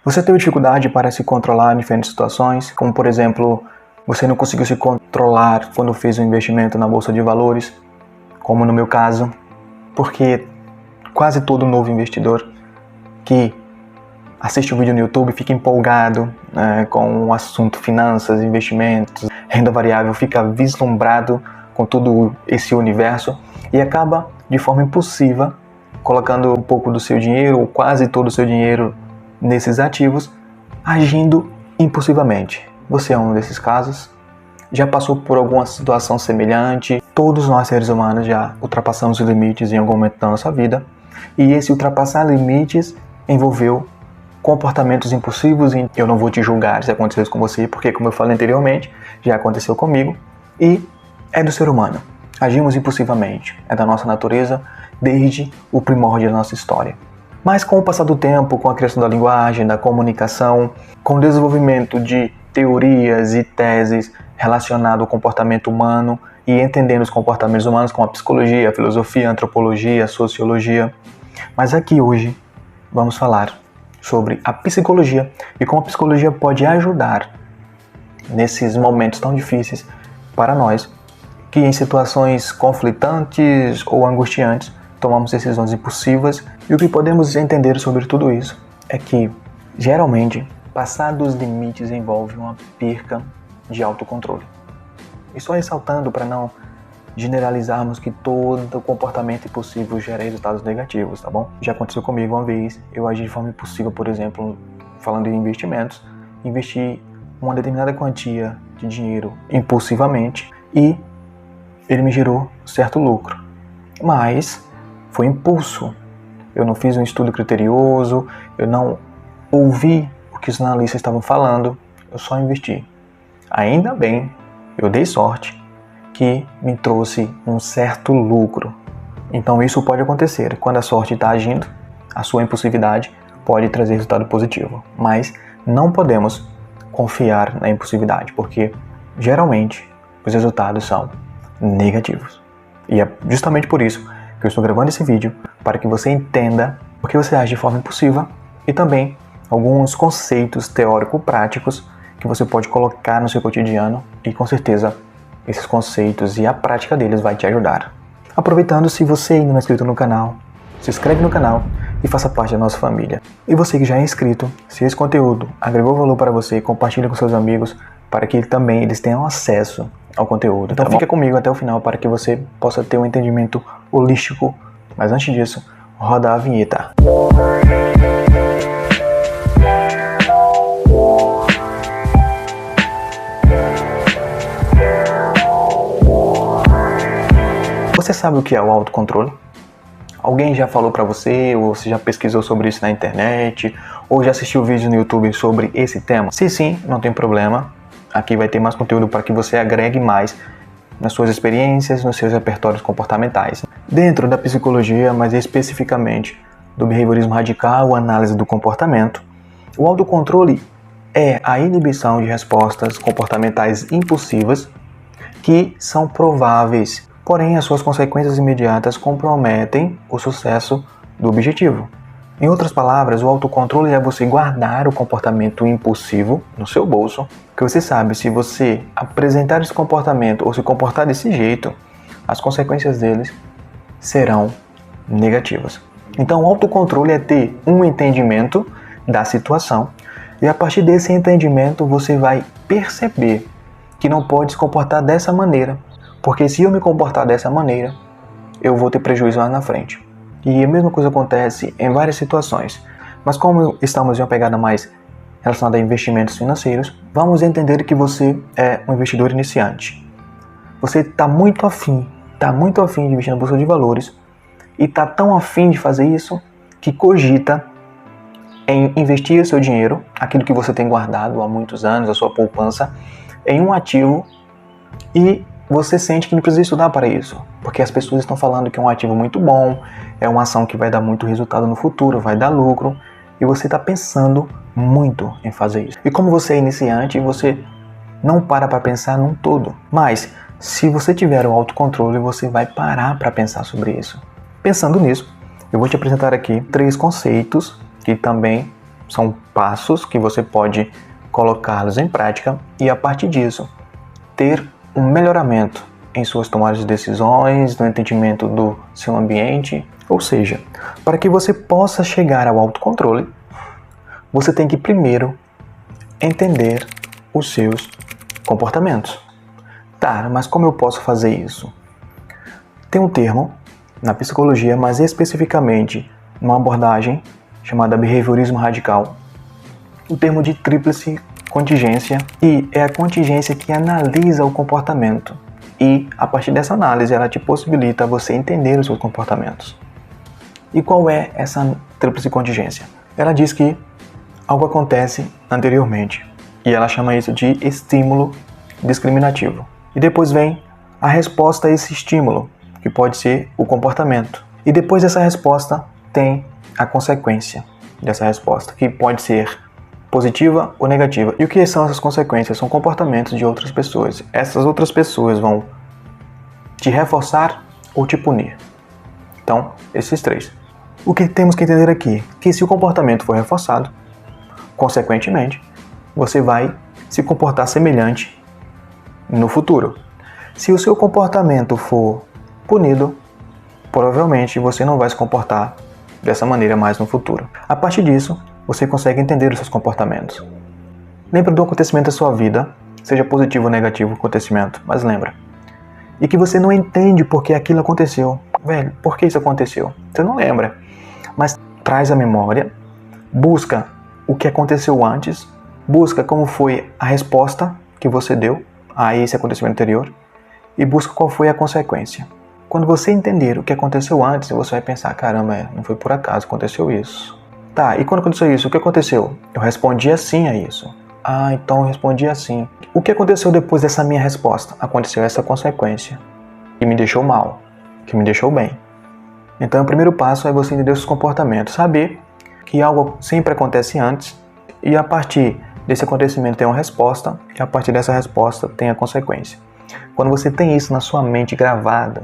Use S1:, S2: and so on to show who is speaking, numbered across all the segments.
S1: Você teve dificuldade para se controlar em diferentes situações, como por exemplo, você não conseguiu se controlar quando fez um investimento na bolsa de valores, como no meu caso, porque quase todo novo investidor que assiste o vídeo no YouTube fica empolgado com o assunto finanças, investimentos, renda variável, fica vislumbrado com todo esse universo e acaba de forma impulsiva colocando um pouco do seu dinheiro ou quase todo o seu dinheiro nesses ativos, agindo impulsivamente. Você é um desses casos? Já passou por alguma situação semelhante? Todos nós seres humanos já ultrapassamos os limites em algum momento da nossa vida, e esse ultrapassar limites envolveu comportamentos impulsivos, e eu não vou te julgar se aconteceu isso com você, porque como eu falei anteriormente, já aconteceu comigo, e é do ser humano. Agimos impulsivamente, é da nossa natureza desde o primórdio da nossa história. Mas com o passar do tempo, com a criação da linguagem, da comunicação, com o desenvolvimento de teorias e teses relacionadas ao comportamento humano e entendendo os comportamentos humanos com a psicologia, a filosofia, a antropologia, a sociologia. Mas aqui hoje vamos falar sobre a psicologia e como a psicologia pode ajudar nesses momentos tão difíceis para nós, que em situações conflitantes ou angustiantes tomamos decisões impulsivas. E o que podemos entender sobre tudo isso é que, geralmente, passar dos limites envolve uma perca de autocontrole. E só ressaltando para não generalizarmos que todo comportamento impulsivo gera resultados negativos, tá bom? Já aconteceu comigo uma vez, eu agi de forma impulsiva, por exemplo, falando em investimentos, investi uma determinada quantia de dinheiro impulsivamente e ele me gerou certo lucro. Mas foi impulso. Eu não fiz um estudo criterioso, eu não ouvi o que os analistas estavam falando, eu só investi. Ainda bem, eu dei sorte que me trouxe um certo lucro. Então isso pode acontecer. Quando a sorte está agindo, a sua impulsividade pode trazer resultado positivo. Mas não podemos confiar na impulsividade, porque geralmente os resultados são negativos. E é justamente por isso que eu estou gravando esse vídeo, para que você entenda por que você age de forma impulsiva e também alguns conceitos teórico-práticos que você pode colocar no seu cotidiano e com certeza esses conceitos e a prática deles vai te ajudar. Aproveitando, se você ainda não é inscrito no canal, se inscreve no canal e faça parte da nossa família. E você que já é inscrito, se esse conteúdo agregou valor para você, compartilhe com seus amigos para que também eles tenham acesso ao conteúdo. Então fica comigo até o final para que você possa ter um entendimento holístico. Mas antes disso, roda a vinheta. Você sabe o que é o autocontrole? Alguém já falou pra você, ou você já pesquisou sobre isso na internet, ou já assistiu vídeos no YouTube sobre esse tema? Se sim, não tem problema. Aqui vai ter mais conteúdo para que você agregue mais nas suas experiências, nos seus repertórios comportamentais. Dentro da psicologia, mas especificamente do behaviorismo radical, análise do comportamento, o autocontrole é a inibição de respostas comportamentais impulsivas que são prováveis, porém as suas consequências imediatas comprometem o sucesso do objetivo. Em outras palavras, o autocontrole é você guardar o comportamento impulsivo no seu bolso, porque você sabe, se você apresentar esse comportamento ou se comportar desse jeito, as consequências deles serão negativas. Então, o autocontrole é ter um entendimento da situação e a partir desse entendimento você vai perceber que não pode se comportar dessa maneira, porque se eu me comportar dessa maneira, eu vou ter prejuízo lá na frente. E a mesma coisa acontece em várias situações. Mas como estamos em uma pegada mais relacionada a investimentos financeiros, vamos entender que você é um investidor iniciante. Você está muito afim de investir na bolsa de valores e está tão afim de fazer isso que cogita em investir o seu dinheiro, aquilo que você tem guardado há muitos anos, a sua poupança, em um ativo, e você sente que não precisa estudar para isso, porque as pessoas estão falando que é um ativo muito bom, é uma ação que vai dar muito resultado no futuro, vai dar lucro, e você está pensando muito em fazer isso. E como você é iniciante, você não para pensar num todo. Mas, se você tiver o autocontrole, você vai parar para pensar sobre isso. Pensando nisso, eu vou te apresentar aqui 3 conceitos que também São passos que você pode colocá-los em prática e, a partir disso, ter um melhoramento em suas tomadas de decisões, no entendimento do seu ambiente. Ou seja, para que você possa chegar ao autocontrole, você tem que primeiro entender os seus comportamentos. Tá, mas como eu posso fazer isso? Tem um termo na psicologia, mas especificamente numa abordagem chamada behaviorismo radical, o termo de tríplice contingência, e é a contingência que analisa o comportamento e, a partir dessa análise, ela te possibilita você entender os seus comportamentos. E qual é essa tríplice contingência? Ela diz que algo acontece anteriormente e ela chama isso de estímulo discriminativo. E depois vem a resposta a esse estímulo, que pode ser o comportamento. E depois dessa resposta tem a consequência dessa resposta, que pode ser positiva ou negativa. E o que são essas consequências? São comportamentos de outras pessoas. Essas outras pessoas vão te reforçar ou te punir. Então, esses três. O que temos que entender aqui? Que se o comportamento for reforçado, consequentemente, você vai se comportar semelhante no futuro. Se o seu comportamento for punido, provavelmente você não vai se comportar dessa maneira mais no futuro. A partir disso, você consegue entender os seus comportamentos. Lembra do acontecimento da sua vida, seja positivo ou negativo o acontecimento, mas lembra. E que você não entende por que aquilo aconteceu. Velho, por que isso aconteceu? Você não lembra. Mas traz a memória, busca o que aconteceu antes, busca como foi a resposta que você deu a esse acontecimento anterior e busca qual foi a consequência. Quando você entender o que aconteceu antes, você vai pensar, caramba, não foi por acaso, aconteceu isso. Tá, e quando aconteceu isso, o que aconteceu? Eu respondi assim a isso. Ah, então eu respondi assim. O que aconteceu depois dessa minha resposta? Aconteceu essa consequência, que me deixou mal, que me deixou bem. Então o primeiro passo é você entender os seus comportamentos, saber que algo sempre acontece antes e a partir desse acontecimento tem uma resposta e a partir dessa resposta tem a consequência. Quando você tem isso na sua mente gravada,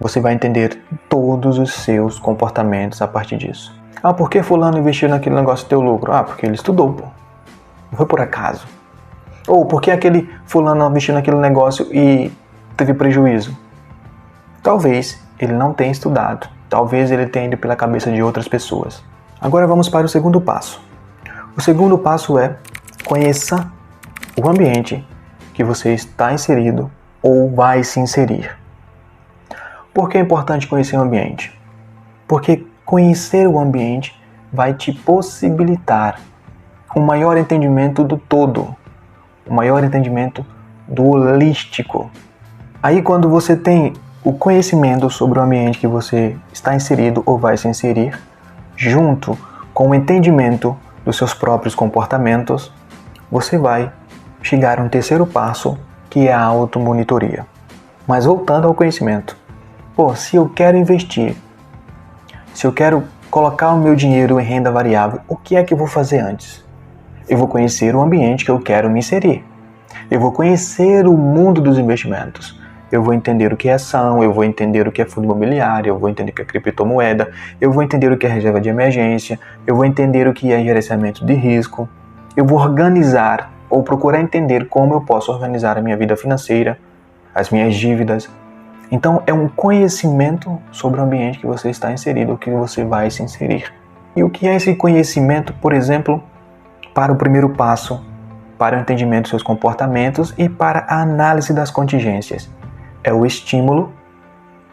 S1: você vai entender todos os seus comportamentos a partir disso. Ah, por que fulano investiu naquele negócio e deu lucro? Ah, porque ele estudou, pô. Não foi por acaso. Ou por que aquele fulano investiu naquele negócio e teve prejuízo? Talvez ele não tenha estudado. Talvez ele tenha ido pela cabeça de outras pessoas. Agora vamos para o segundo passo. O segundo passo é conheça o ambiente que você está inserido ou vai se inserir. Por que é importante conhecer o ambiente? Porque conhecer o ambiente vai te possibilitar um maior entendimento do todo, um maior entendimento do holístico. Aí quando você tem o conhecimento sobre o ambiente que você está inserido ou vai se inserir, junto com o entendimento dos seus próprios comportamentos, você vai chegar a um terceiro passo, que é a automonitoria. Mas voltando ao conhecimento, se eu quero investir, se eu quero colocar o meu dinheiro em renda variável, o que é que eu vou fazer antes? Eu vou conhecer o ambiente que eu quero me inserir. Eu vou conhecer o mundo dos investimentos. Eu vou entender o que é ação, eu vou entender o que é fundo imobiliário, eu vou entender o que é criptomoeda, eu vou entender o que é reserva de emergência, eu vou entender o que é gerenciamento de risco. Eu vou organizar ou procurar entender como eu posso organizar a minha vida financeira, as minhas dívidas. Então é um conhecimento sobre o ambiente que você está inserido, que você vai se inserir. E o que é esse conhecimento, por exemplo, para o primeiro passo, para o entendimento dos seus comportamentos e para a análise das contingências? É o estímulo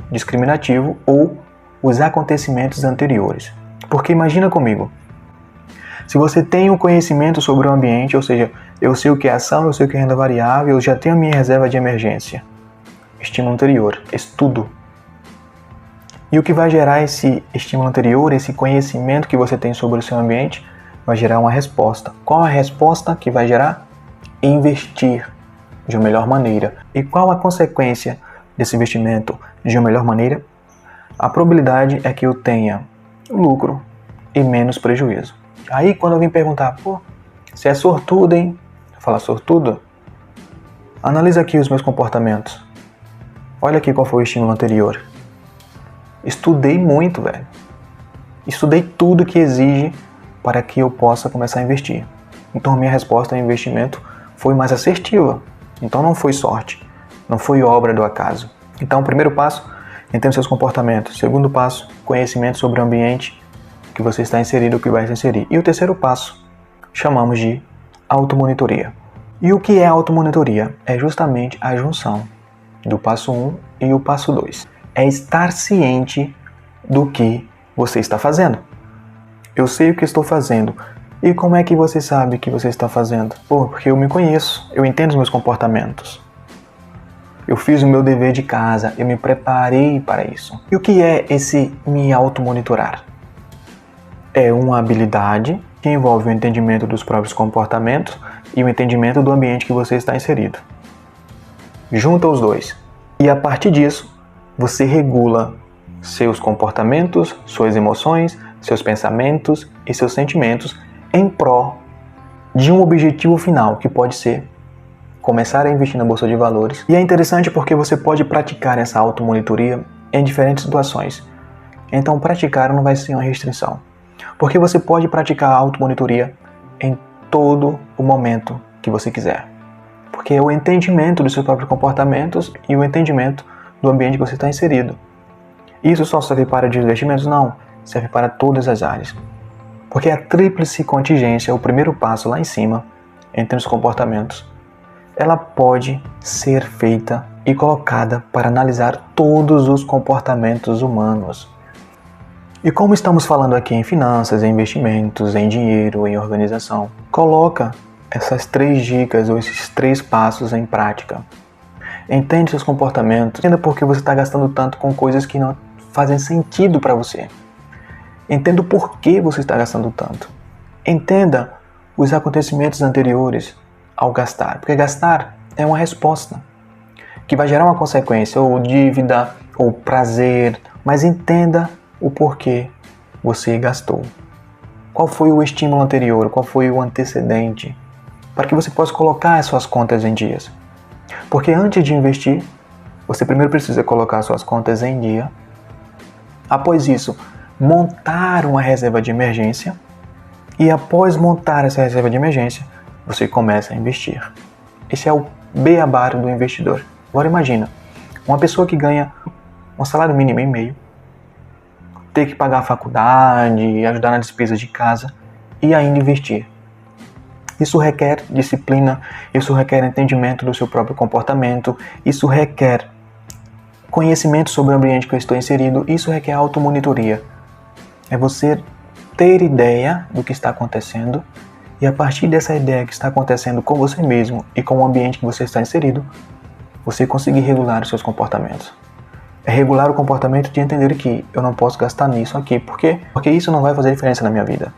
S1: discriminativo ou os acontecimentos anteriores. Porque imagina comigo, se você tem um conhecimento sobre o ambiente, ou seja, eu sei o que é ação, eu sei o que é renda variável, eu já tenho a minha reserva de emergência. Estímulo anterior, estudo. E o que vai gerar esse estímulo anterior, esse conhecimento que você tem sobre o seu ambiente, vai gerar uma resposta. Qual a resposta que vai gerar? Investir de uma melhor maneira. E qual a consequência desse investimento de uma melhor maneira? A probabilidade é que eu tenha lucro e menos prejuízo. Aí quando alguém perguntar, você é sortudo, hein? Eu falar sortudo? Analisa aqui os meus comportamentos. Olha aqui qual foi o estímulo anterior. Estudei muito, velho. Estudei tudo que exige para que eu possa começar a investir. Então a minha resposta ao investimento foi mais assertiva. Então não foi sorte, não foi obra do acaso. Então o primeiro passo, entenda seus comportamentos. Segundo passo, conhecimento sobre o ambiente que você está inserido, que vai se inserir. E o terceiro passo, chamamos de automonitoria. E o que é automonitoria? É justamente a junção do passo 1 e o passo 2. É estar ciente do que você está fazendo. Eu sei o que estou fazendo. E como é que você sabe que você está fazendo? Porque eu me conheço, eu entendo os meus comportamentos. Eu fiz o meu dever de casa, eu me preparei para isso. E o que é esse me automonitorar? É uma habilidade que envolve o entendimento dos próprios comportamentos e o entendimento do ambiente que você está inserido. Junta os dois. E a partir disso, você regula seus comportamentos, suas emoções, seus pensamentos e seus sentimentos em prol de um objetivo final, que pode ser começar a investir na Bolsa de Valores. E é interessante porque você pode praticar essa automonitoria em diferentes situações. Então, praticar não vai ser uma restrição. Porque você pode praticar a automonitoria em todo o momento que você quiser. Porque é o entendimento dos seus próprios comportamentos e o entendimento do ambiente que você está inserido. Isso só serve para investimentos? Não. Serve para todas as áreas. Porque a tríplice contingência, o primeiro passo lá em cima, entre os comportamentos, ela pode ser feita e colocada para analisar todos os comportamentos humanos. E como estamos falando aqui em finanças, em investimentos, em dinheiro, em organização, coloca essas 3 dicas ou esses 3 passos em prática. Entende seus comportamentos, entenda por que você está gastando tanto com coisas que não fazem sentido para você. Entenda o porquê você está gastando tanto. Entenda os acontecimentos anteriores ao gastar, porque gastar é uma resposta que vai gerar uma consequência, ou dívida, ou prazer, mas entenda o porquê você gastou. Qual foi o estímulo anterior, qual foi o antecedente, para que você possa colocar as suas contas em dias. Porque antes de investir, você primeiro precisa colocar as suas contas em dia. Após isso, montar uma reserva de emergência. E após montar essa reserva de emergência, você começa a investir. Esse é o beabá do investidor. Agora imagina, uma pessoa que ganha um salário mínimo e meio, ter que pagar a faculdade, ajudar na despesa de casa e ainda investir. Isso requer disciplina, isso requer entendimento do seu próprio comportamento, isso requer conhecimento sobre o ambiente que eu estou inserido, isso requer automonitoria. É você ter ideia do que está acontecendo e a partir dessa ideia que está acontecendo com você mesmo e com o ambiente que você está inserido, você conseguir regular os seus comportamentos. É regular o comportamento de entender que eu não posso gastar nisso aqui. Por quê? Porque isso não vai fazer diferença na minha vida.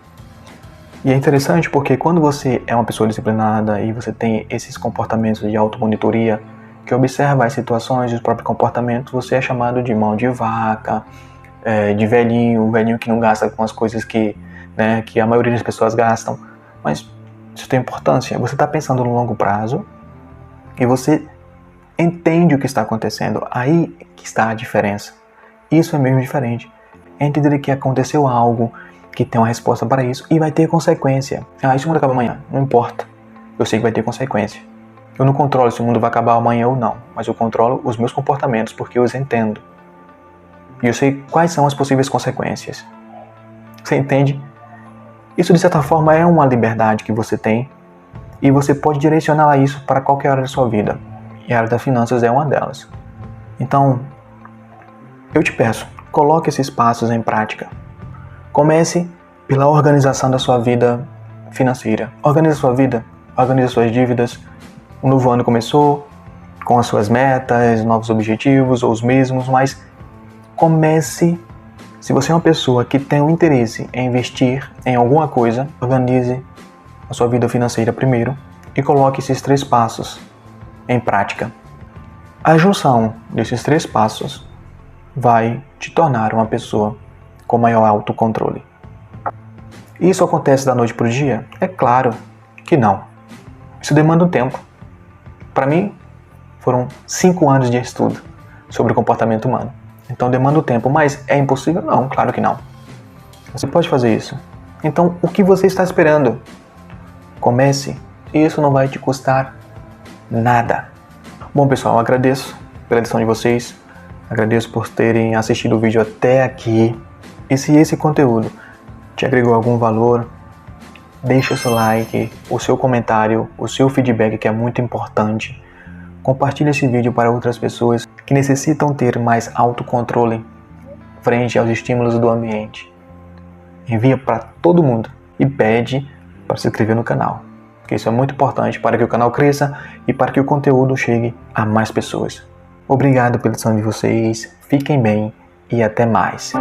S1: E é interessante porque quando você é uma pessoa disciplinada e você tem esses comportamentos de automonitoria, que observa as situações e os próprios comportamentos, você é chamado de mão de vaca, de velhinho, velhinho que não gasta com as coisas que a maioria das pessoas gastam. Mas isso tem importância. Você está pensando no longo prazo e você entende o que está acontecendo. Aí que está a diferença. Isso é mesmo diferente. É entender que aconteceu algo, que tem uma resposta para isso e vai ter consequência. Isso mundo acaba amanhã. Não importa. Eu sei que vai ter consequência. Eu não controlo se o mundo vai acabar amanhã ou não, mas eu controlo os meus comportamentos porque eu os entendo. E eu sei quais são as possíveis consequências. Você entende? Isso, de certa forma, é uma liberdade que você tem e você pode direcionar isso para qualquer área da sua vida. E a área das finanças é uma delas. Então, eu te peço, coloque esses passos em prática. Comece pela organização da sua vida financeira. Organize a sua vida, organize suas dívidas. O novo ano começou com as suas metas, novos objetivos ou os mesmos, mas comece. Se você é uma pessoa que tem um interesse em investir em alguma coisa, organize a sua vida financeira primeiro e coloque esses 3 passos em prática. A junção desses 3 passos vai te tornar uma pessoa com maior autocontrole. Isso acontece da noite para o dia? É claro que não. Isso demanda um tempo. Para mim, foram 5 anos de estudo sobre o comportamento humano. Então demanda um tempo, mas é impossível? Não, claro que não. Você pode fazer isso. Então, o que você está esperando? Comece. Isso não vai te custar nada. Bom, pessoal, agradeço pela atenção de vocês. Agradeço por terem assistido o vídeo até aqui. E se esse conteúdo te agregou algum valor, deixa o seu like, o seu comentário, o seu feedback, que é muito importante. Compartilhe esse vídeo para outras pessoas que necessitam ter mais autocontrole frente aos estímulos do ambiente. Envia para todo mundo e pede para se inscrever no canal, porque isso é muito importante para que o canal cresça e para que o conteúdo chegue a mais pessoas. Obrigado pela atenção de vocês, fiquem bem e até mais.